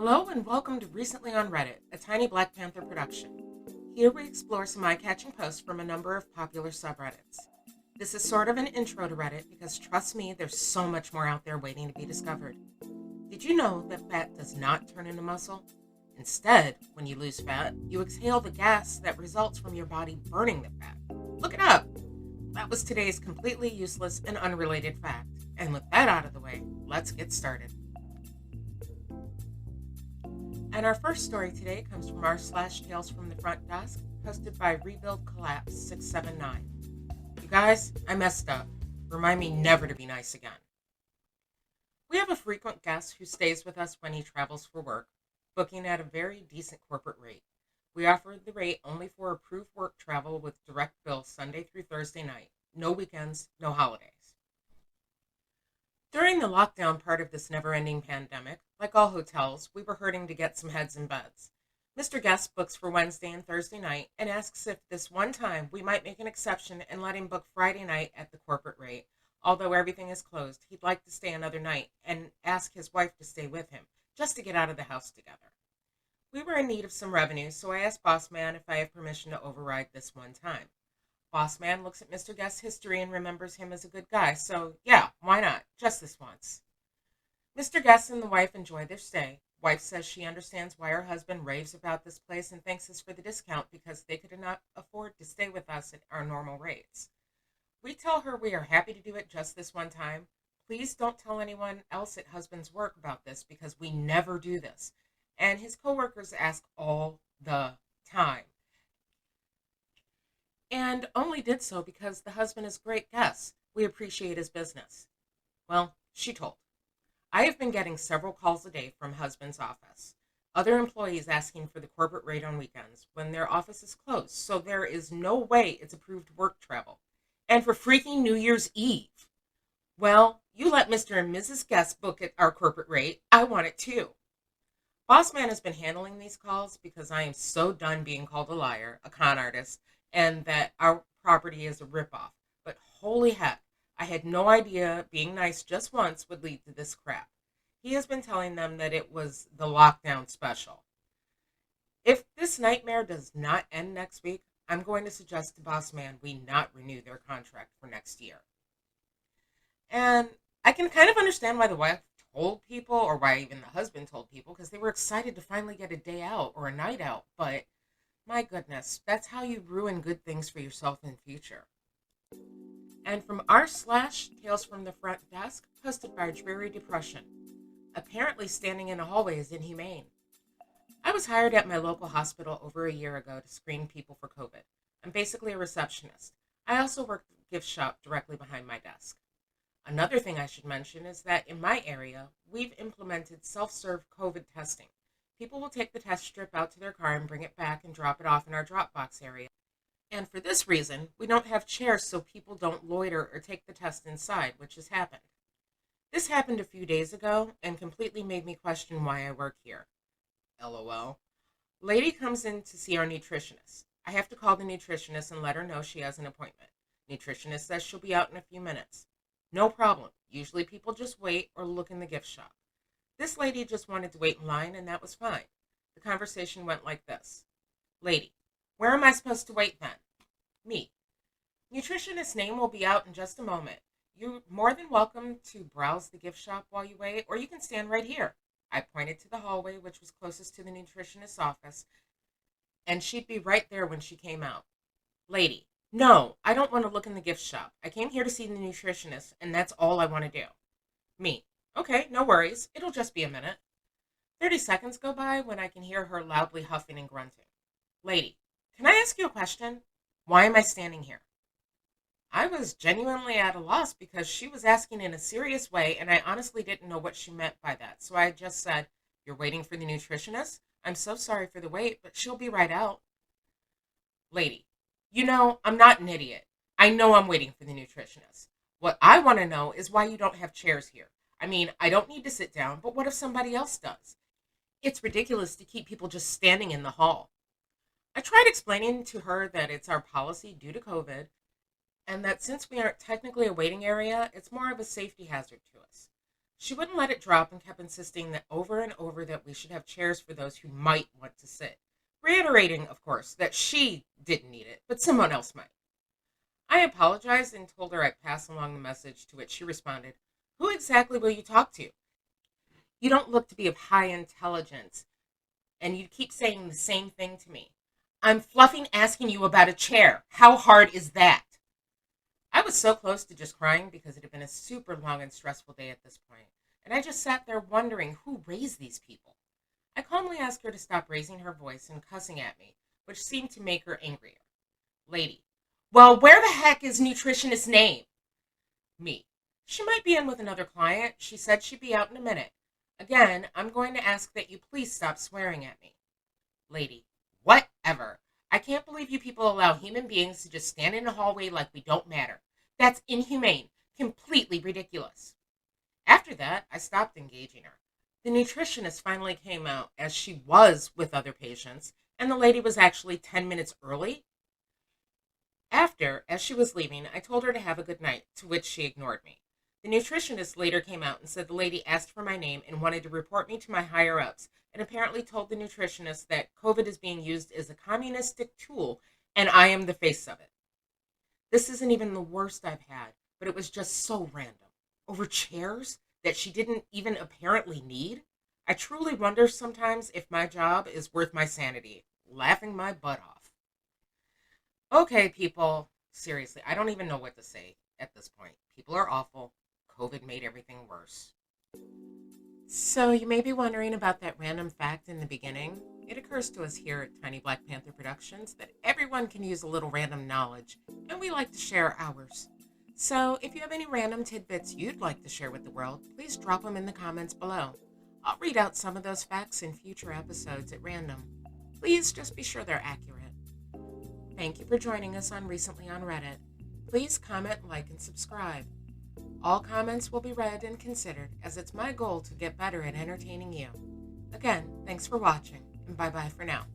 Hello and welcome to Recently on Reddit, a tiny Black Panther production. Here we explore some eye-catching posts from a number of popular subreddits. This is sort of an intro to Reddit because trust me, there's so much more out there waiting to be discovered. Did you know that fat does not turn into muscle? Instead, when you lose fat, you exhale the gas that results from your body burning the fat. Look it up! That was today's completely useless and unrelated fact. And with that out of the way, let's get started. And our first story today comes from r/TalesFromTheFrontDesk, posted by Rebuild Collapse 679. You guys, I messed up. Remind me never to be nice again. We have a frequent guest who stays with us when he travels for work, booking at a very decent corporate rate. We offer the rate only for approved work travel with direct bill Sunday through Thursday night. No weekends, no holidays. During the lockdown part of this never-ending pandemic, like all hotels, we were hurting to get some heads in beds. Mr. Guest books for Wednesday and Thursday night and asks if this one time we might make an exception and let him book Friday night at the corporate rate. Although everything is closed, he'd like to stay another night and ask his wife to stay with him, just to get out of the house together. We were in need of some revenue, so I asked Boss Man if I have permission to override this one time. Boss Man looks at Mr. Guest's history and remembers him as a good guy, so yeah, why not? Just this once. Mr. Guest and the wife enjoy their stay. Wife says she understands why her husband raves about this place and thanks us for the discount because they could not afford to stay with us at our normal rates. We tell her we are happy to do it just this one time. Please don't tell anyone else at husband's work about this because we never do this. And his coworkers ask all the time. And only did so because the husband is a great guest. We appreciate his business. Well, she told. I have been getting several calls a day from husband's office. Other employees asking for the corporate rate on weekends when their office is closed, so there is no way it's approved work travel. And for freaking New Year's Eve. Well, you let Mr. and Mrs. Guest book at our corporate rate. I want it too. Boss Man has been handling these calls because I am so done being called a liar, a con artist, and that our property is a ripoff. But holy heck, I had no idea being nice just once would lead to this crap. He has been telling them that it was the lockdown special. If this nightmare does not end next week, I'm going to suggest to Boss Man we not renew their contract for next year. And I can kind of understand why the wife told people, or why even the husband told people, because they were excited to finally get a day out or a night out, but my goodness, that's how you ruin good things for yourself in the future. And from r/TalesFromTheFrontDesk, posted by Drearydepression. Apparently standing in a hallway is inhumane. I was hired at my local hospital over a year ago to screen people for COVID. I'm basically a receptionist. I also work at a gift shop directly behind my desk. Another thing I should mention is that in my area, we've implemented self-serve COVID testing. People will take the test strip out to their car and bring it back and drop it off in our drop box area. And for this reason, we don't have chairs so people don't loiter or take the test inside, which has happened. This happened a few days ago and completely made me question why I work here. LOL. Lady comes in to see our nutritionist. I have to call the nutritionist and let her know she has an appointment. Nutritionist says she'll be out in a few minutes. No problem. Usually people just wait or look in the gift shop. This lady just wanted to wait in line, and that was fine. The conversation went like this. Lady, where am I supposed to wait then? Me. Nutritionist's name will be out in just a moment. You're more than welcome to browse the gift shop while you wait, or you can stand right here. I pointed to the hallway, which was closest to the nutritionist's office, and she'd be right there when she came out. Lady, no, I don't want to look in the gift shop. I came here to see the nutritionist, and that's all I want to do. Me. Okay, no worries. It'll just be a minute. 30 seconds go by when I can hear her loudly huffing and grunting. Lady, can I ask you a question? Why am I standing here? I was genuinely at a loss because she was asking in a serious way, and I honestly didn't know what she meant by that. So I just said, you're waiting for the nutritionist? I'm so sorry for the wait, but she'll be right out. Lady, you know, I'm not an idiot. I know I'm waiting for the nutritionist. What I want to know is why you don't have chairs here. I mean, I don't need to sit down, but what if somebody else does? It's ridiculous to keep people just standing in the hall. I tried explaining to her that it's our policy due to COVID, and that since we aren't technically a waiting area, it's more of a safety hazard to us. She wouldn't let it drop and kept insisting that over and over that we should have chairs for those who might want to sit, reiterating, of course, that she didn't need it, but someone else might. I apologized and told her I'd pass along the message, to which she responded, "Who exactly will you talk to? You don't look to be of high intelligence, and you keep saying the same thing to me. I'm fluffing asking you about a chair. How hard is that?" I was so close to just crying because it had been a super long and stressful day at this point, and I just sat there wondering who raised these people. I calmly asked her to stop raising her voice and cussing at me, which seemed to make her angrier. Lady: "Well, where the heck is nutritionist's name?" Me: "She might be in with another client. She said she'd be out in a minute. Again, I'm going to ask that you please stop swearing at me." Lady: "Whatever. I can't believe you people allow human beings to just stand in a hallway like we don't matter. That's inhumane. Completely ridiculous." After that, I stopped engaging her. The nutritionist finally came out, as she was with other patients, and the lady was actually 10 minutes early. After, as she was leaving, I told her to have a good night, to which she ignored me. The nutritionist later came out and said the lady asked for my name and wanted to report me to my higher-ups, and apparently told the nutritionist that COVID is being used as a communistic tool, and I am the face of it. This isn't even the worst I've had, but it was just so random. Over chairs that she didn't even apparently need? I truly wonder sometimes if my job is worth my sanity, laughing my butt off. Okay, people, seriously, I don't even know what to say at this point. People are awful. COVID made everything worse. So you may be wondering about that random fact in the beginning. It occurs to us here at Tiny Black Panther Productions that everyone can use a little random knowledge, and we like to share ours. So if you have any random tidbits you'd like to share with the world, please drop them in the comments below. I'll read out some of those facts in future episodes at random. Please just be sure they're accurate. Thank you for joining us on Recently on Reddit. Please comment, like, and subscribe. All comments will be read and considered, as it's my goal to get better at entertaining you. Again, thanks for watching, and bye-bye for now.